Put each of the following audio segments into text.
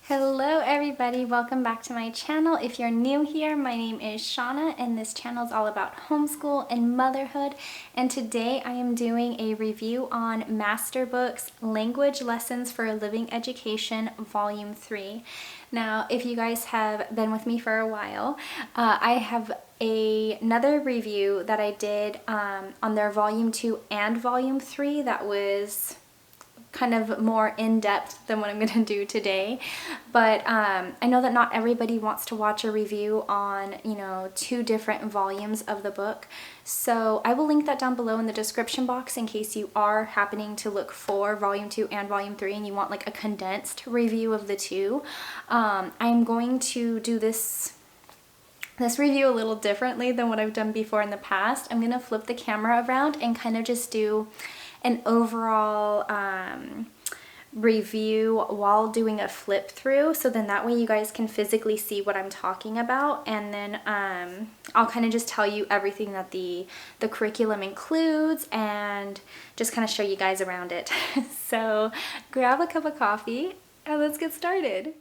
Hello everybody, welcome back to my channel. If you're new here, my name is Shauna and this channel is all about homeschool and motherhood, and today I am doing a review on Masterbooks Language Lessons for a Living Education Volume 3. Now, if you guys have been with me for a while, I have another review that I did on their Volume 2 and Volume 3 that was kind of more in-depth than what I'm going to do today, but I know that not everybody wants to watch a review on, two different volumes of the book, so I will link that down below in the description box in case you are happening to look for Volume 2 and Volume 3 and you want like a condensed review of the two. I'm going to do this review a little differently than what I've done before in the past. I'm going to flip the camera around and kind of just do an overall review while doing a flip through, so then that way you guys can physically see what I'm talking about, and then I'll kind of just tell you everything that the curriculum includes and just kind of show you guys around it. So grab a cup of coffee and let's get started.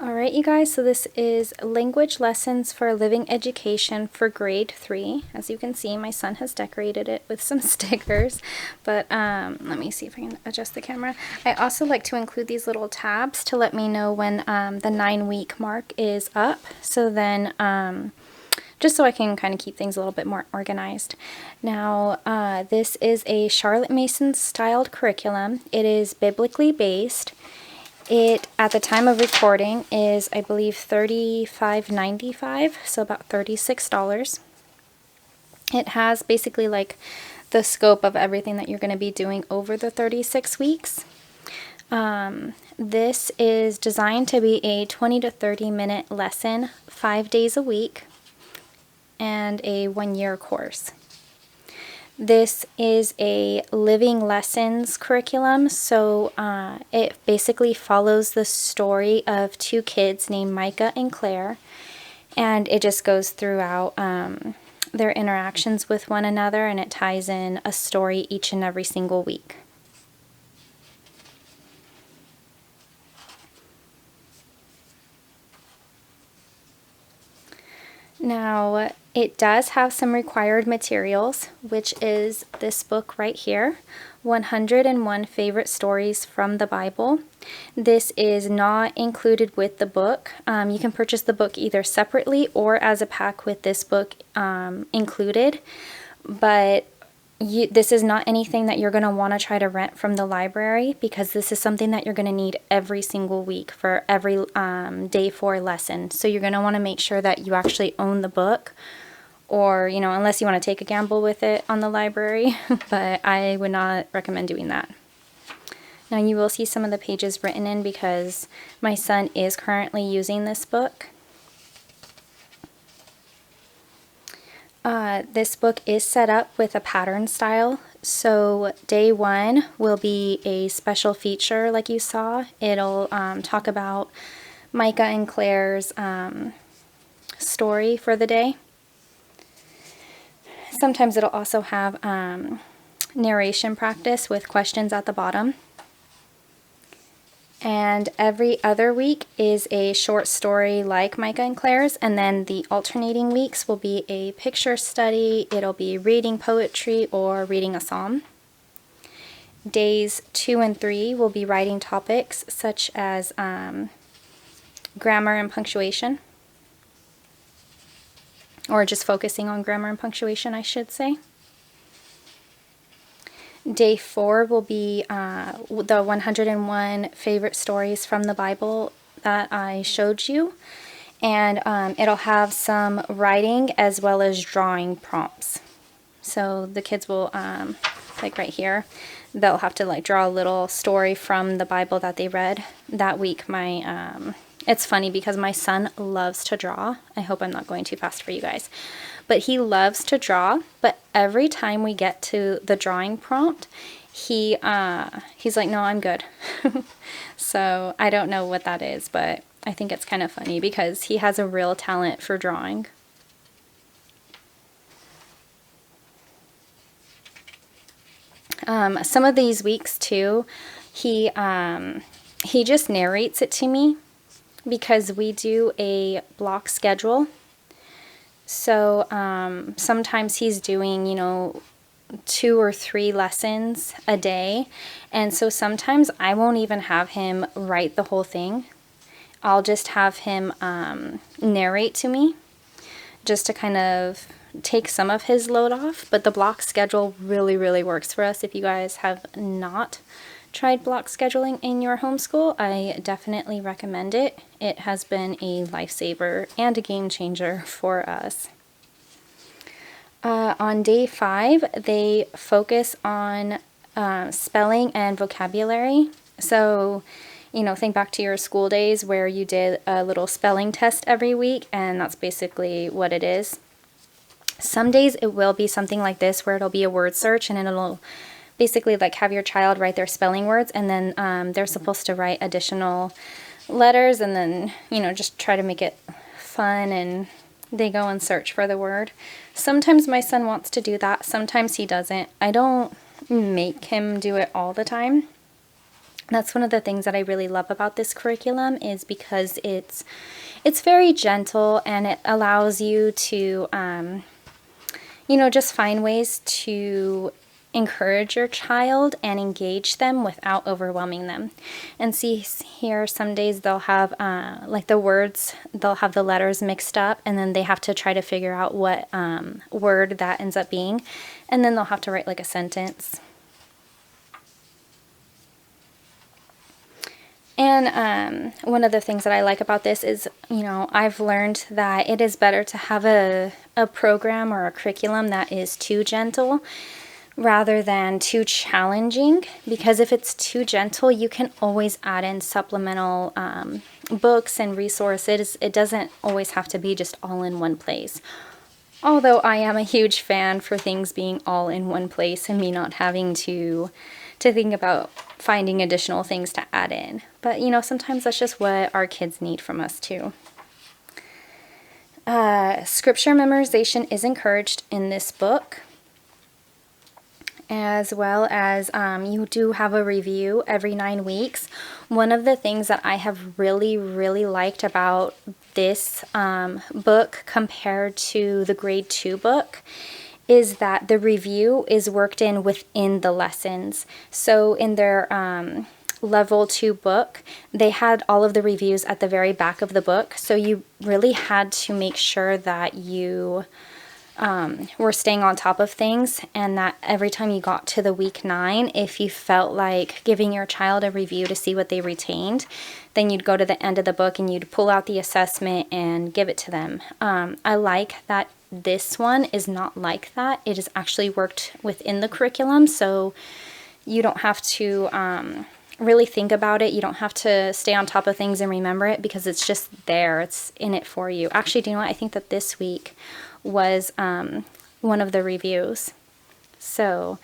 Alright you guys, so this is Language Lessons for a Living Education for Grade 3. As you can see, my son has decorated it with some stickers, but let me see if I can adjust the camera. I also like to include these little tabs to let me know when the 9-week mark is up, so then just so I can kind of keep things a little bit more organized. Now, this is a Charlotte Mason styled curriculum. It is biblically based. It, at the time of recording, is, I believe, $35.95, so about $36. It has basically like the scope of everything that you're going to be doing over the 36 weeks. This is designed to be a 20 to 30 minute lesson, 5 days a week, and a 1-year course. This is a living lessons curriculum, so it basically follows the story of two kids named Micah and Claire, and it just goes throughout their interactions with one another, and it ties in a story each and every single week. Now, it does have some required materials, which is this book right here, 101 Favorite Stories from the Bible. This is not included with the book. You can purchase the book either separately or as a pack with this book included, but this is not anything that you're going to want to try to rent from the library, because this is something that you're going to need every single week for every day 4 lesson. So you're going to want to make sure that you actually own the book, or, unless you want to take a gamble with it on the library, but I would not recommend doing that. Now you will see some of the pages written in because my son is currently using this book. This book is set up with a pattern style, so day 1 will be a special feature like you saw. It'll talk about Micah and Claire's story for the day. Sometimes it'll also have narration practice with questions at the bottom. And every other week is a short story like Micah and Claire's, and then the alternating weeks will be a picture study, it'll be reading poetry or reading a psalm. Days 2 and 3 will be writing topics such as grammar and punctuation, or just focusing on grammar and punctuation, I should say. Day 4 will be the 101 favorite stories from the Bible that I showed you, and it'll have some writing as well as drawing prompts. So the kids will, like right here, they'll have to like draw a little story from the Bible that they read that week. It's funny because my son loves to draw. I hope I'm not going too fast for you guys. But he loves to draw, but every time we get to the drawing prompt, he's like, no, I'm good. So I don't know what that is, but I think it's kind of funny because he has a real talent for drawing. Some of these weeks too, he just narrates it to me because we do a block schedule. So sometimes he's doing, 2 or 3 lessons a day. And so sometimes I won't even have him write the whole thing. I'll just have him narrate to me just to kind of take some of his load off. But the block schedule really, really works for us. If you guys have not tried block scheduling in your homeschool, I definitely recommend it. It has been a lifesaver and a game changer for us. On day 5, they focus on spelling and vocabulary. So, think back to your school days where you did a little spelling test every week, and that's basically what it is. Some days it will be something like this where it'll be a word search, and it'll basically like have your child write their spelling words, and then they're supposed to write additional letters, and then, just try to make it fun, and they go and search for the word. Sometimes my son wants to do that. Sometimes he doesn't. I don't make him do it all the time. That's one of the things that I really love about this curriculum, is because it's very gentle, and it allows you to, just find ways to encourage your child and engage them without overwhelming them. And see here, some days they'll have like the words, they'll have the letters mixed up, and then they have to try to figure out what word that ends up being, and then they'll have to write like a sentence. And one of the things that I like about this is, I've learned that it is better to have a program or a curriculum that is too gentle rather than too challenging, because if it's too gentle, you can always add in supplemental books and resources. It doesn't always have to be just all in one place. Although I am a huge fan for things being all in one place and me not having to think about finding additional things to add in. But, sometimes that's just what our kids need from us too. Scripture memorization is encouraged in this book, as well as you do have a review every 9 weeks. One of the things that I have really, really liked about this book compared to the grade 2 book is that the review is worked in within the lessons. So in their level 2 book, they had all of the reviews at the very back of the book. So you really had to make sure that you were staying on top of things, and that every time you got to the week 9, if you felt like giving your child a review to see what they retained, then you'd go to the end of the book and you'd pull out the assessment and give it to them. I like that this one is not like that. It is actually worked within the curriculum, so you don't have to really think about it. You don't have to stay on top of things and remember it, because it's just there. It's in it for you. Actually, do you know what? I think that this week was one of the reviews. So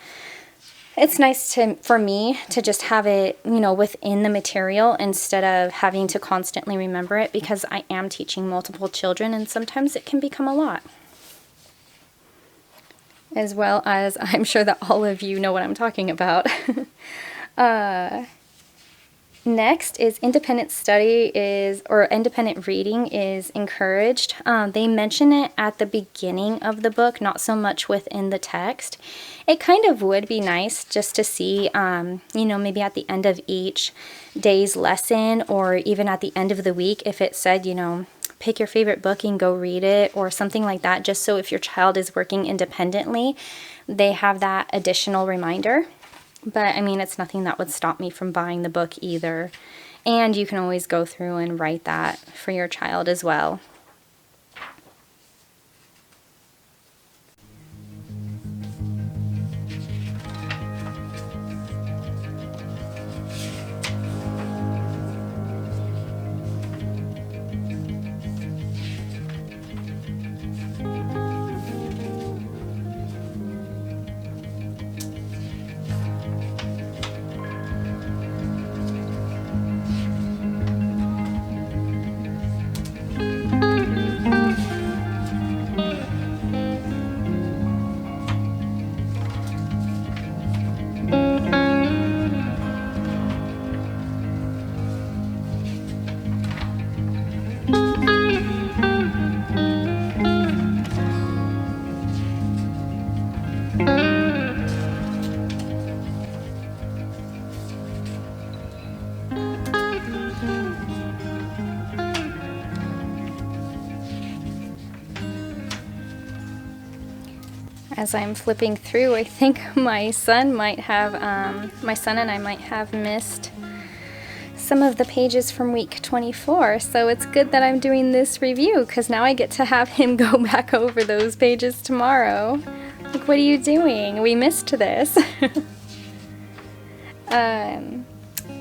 it's nice for me to just have it, within the material instead of having to constantly remember it, because I am teaching multiple children and sometimes it can become a lot. As well as, I'm sure that all of you know what I'm talking about. Next is independent independent reading is encouraged. They mention it at the beginning of the book, not so much within the text. It kind of would be nice just to see, maybe at the end of each day's lesson, or even at the end of the week, if it said, pick your favorite book and go read it, or something like that, just so if your child is working independently, they have that additional reminder. But, it's nothing that would stop me from buying the book either. And you can always go through and write that for your child as well. As I'm flipping through, I think my son and I might have missed some of the pages from week 24, so it's good that I'm doing this review because now I get to have him go back over those pages tomorrow. Like, what are you doing? We missed this.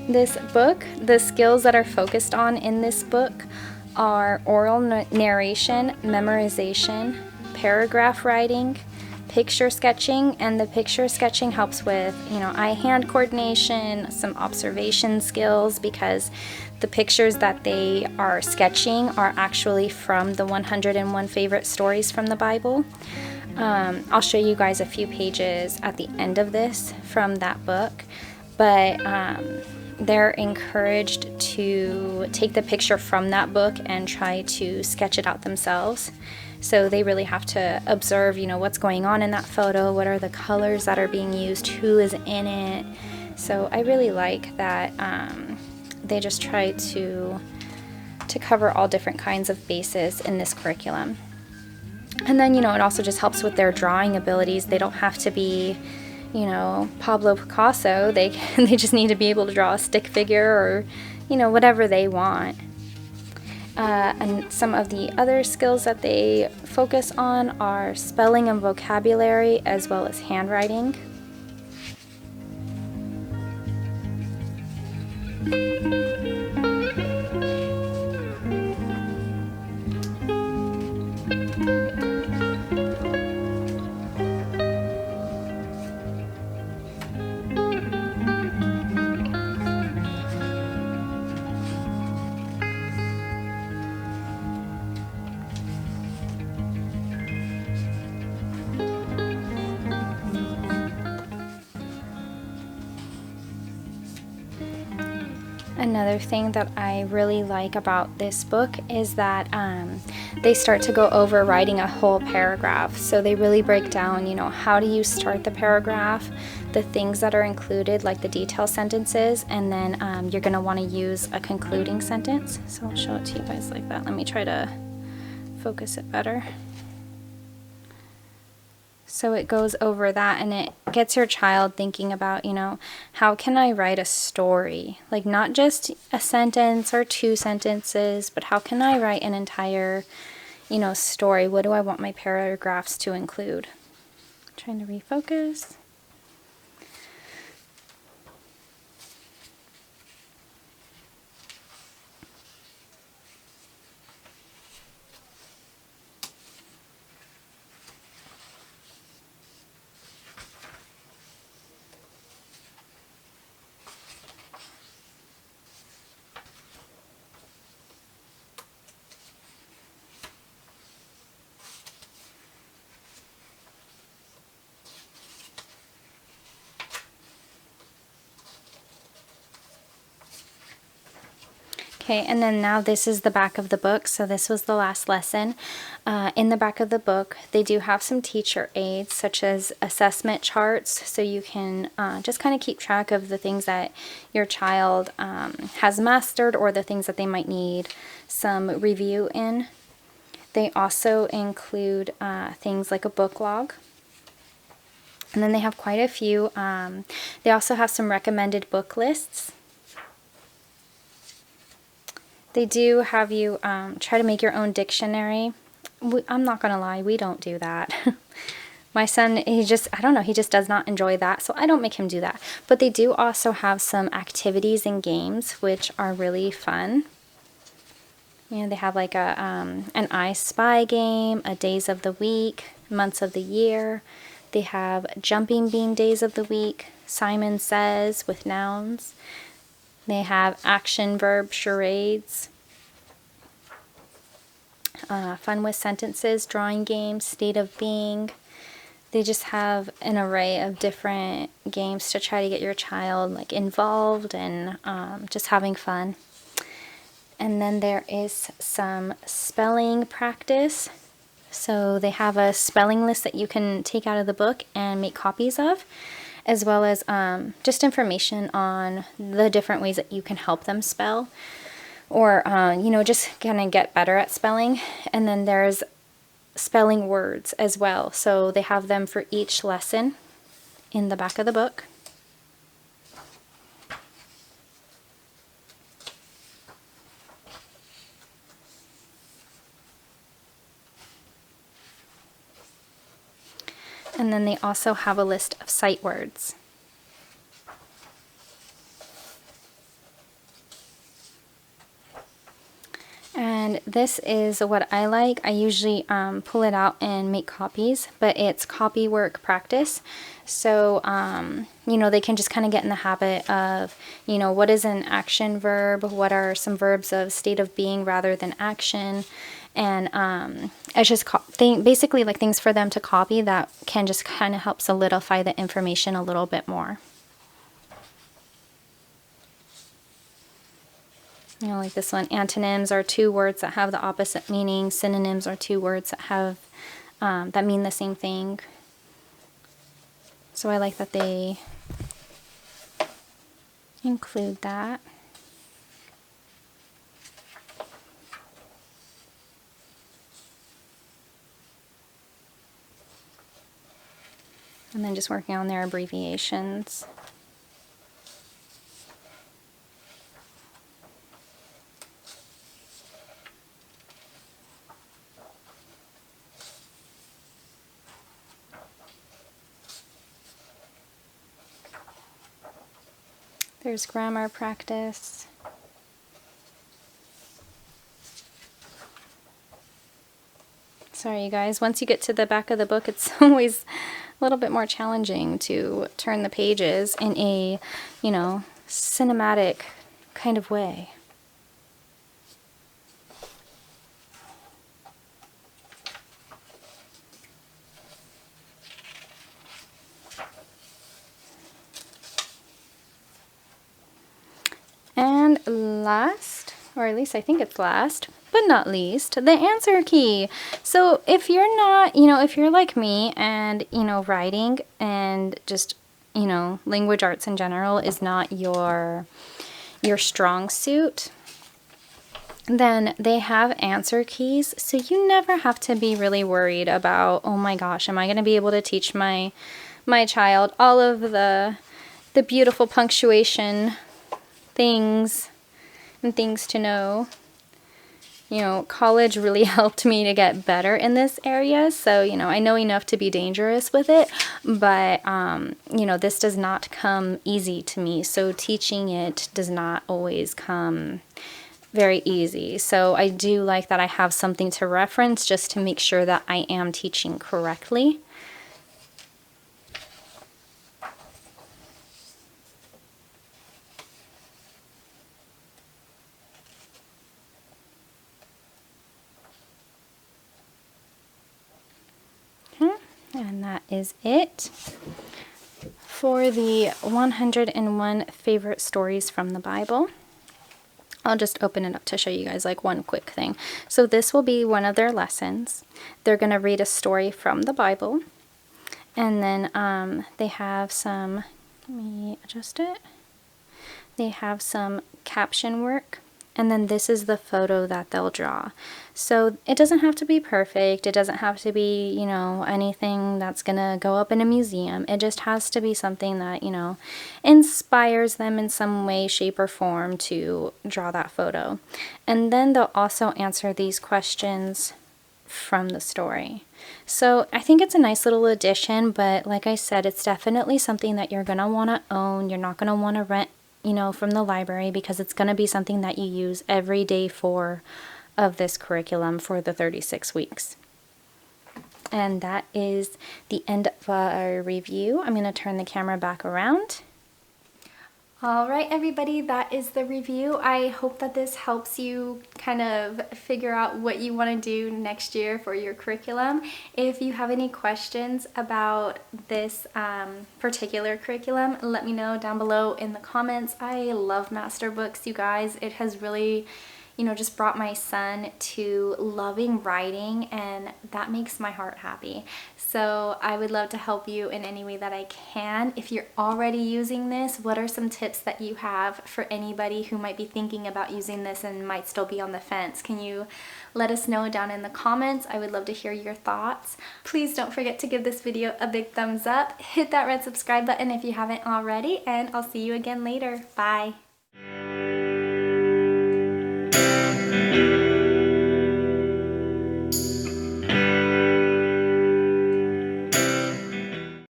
This book, the skills that are focused on in this book are oral narration, memorization, paragraph writing, picture sketching, and the picture sketching helps with, eye-hand coordination, some observation skills, because the pictures that they are sketching are actually from the 101 favorite stories from the Bible. I'll show you guys a few pages at the end of this from that book, but they're encouraged to take the picture from that book and try to sketch it out themselves. So they really have to observe, what's going on in that photo, what are the colors that are being used, who is in it. So I really like that they just try to cover all different kinds of bases in this curriculum. And then, it also just helps with their drawing abilities. They don't have to be, Pablo Picasso. They just need to be able to draw a stick figure or, whatever they want. And some of the other skills that they focus on are spelling and vocabulary, as well as handwriting. Another thing that I really like about this book is that they start to go over writing a whole paragraph. So they really break down, how do you start the paragraph, the things that are included, like the detail sentences, and then you're going to want to use a concluding sentence. So I'll show it to you guys like that. Let me try to focus it better. So it goes over that, and it gets your child thinking about, how can I write a story? Like, not just a sentence or two sentences, but how can I write an entire, story? What do I want my paragraphs to include? I'm trying to refocus. Okay, and then now this is the back of the book. So this was the last lesson. In the back of the book, they do have some teacher aids, such as assessment charts, so you can just kind of keep track of the things that your child has mastered, or the things that they might need some review in. They also include things like a book log. And then they have quite a few. They also have some recommended book lists. They do have you try to make your own dictionary. I'm not going to lie, we don't do that. My son, I don't know, he just does not enjoy that, so I don't make him do that. But they do also have some activities and games, which are really fun. They have like an I Spy game, a days of the week, months of the year. They have jumping bean days of the week, Simon Says with nouns. They have action verb charades, fun with sentences, drawing games, state of being. They just have an array of different games to try to get your child involved and just having fun. And then there is some spelling practice. So they have a spelling list that you can take out of the book and make copies of, as well as just information on the different ways that you can help them spell, or just kind of get better at spelling. And then there's spelling words as well. So they have them for each lesson in the back of the book. And then they also have a list of sight words. And this is what I like. I usually pull it out and make copies, but it's copy work practice. So, you know, they can just kind of get in the habit of, you know, what is an action verb? What are some verbs of state of being rather than action? And it's just basically like things for them to copy that can just kind of help solidify the information a little bit more. You know, like this one, antonyms are two words that have the opposite meaning. Synonyms are two words that have that mean the same thing. So I like that they include that. And then just working on their abbreviations. There's grammar practice. Sorry, you guys. Once you get to the back of the book, it's always a little bit more challenging to turn the pages in a, you know, cinematic kind of way. And last, or at least I think it's last, but not least, the answer key. So if you're not, you know, if you're like me and, you know, writing and just, you know, language arts in general is not your strong suit, then they have answer keys. So you never have to be really worried about, oh my gosh, am I going to be able to teach my child all of the beautiful punctuation things and things to know. You know, college really helped me to get better in this area, so, you know, I know enough to be dangerous with it, but, you know, this does not come easy to me, so teaching it does not always come very easy. So I do like that I have something to reference just to make sure that I am teaching correctly. And that is it for the 101 favorite stories from the Bible. I'll just open it up to show you guys like one quick thing. So this will be one of their lessons. They're going to read a story from the Bible. And then they have some, let me adjust it. They have some caption work. And then this is the photo that they'll draw. So it doesn't have to be perfect. It doesn't have to be, you know, anything that's going to go up in a museum. It just has to be something that, you know, inspires them in some way, shape, or form to draw that photo. And then they'll also answer these questions from the story. So I think it's a nice little addition, but like I said, it's definitely something that you're going to want to own. You're not going to want to rent, you know, from the library, because it's going to be something that you use every day of this curriculum for the 36 weeks. And that is the end of our review. I'm going to turn the camera back around. All right, everybody, that is the review. I hope that this helps you kind of figure out what you want to do next year for your curriculum. If you have any questions about this particular curriculum, let me know down below in the comments. I love Masterbooks, you guys. It has really, just brought my son to loving writing, and that makes my heart happy. So I would love to help you in any way that I can. If you're already using this, what are some tips that you have for anybody who might be thinking about using this and might still be on the fence? Can you let us know down in the comments? I would love to hear your thoughts. Please don't forget to give this video a big thumbs up. Hit that red subscribe button if you haven't already, and I'll see you again later. Bye.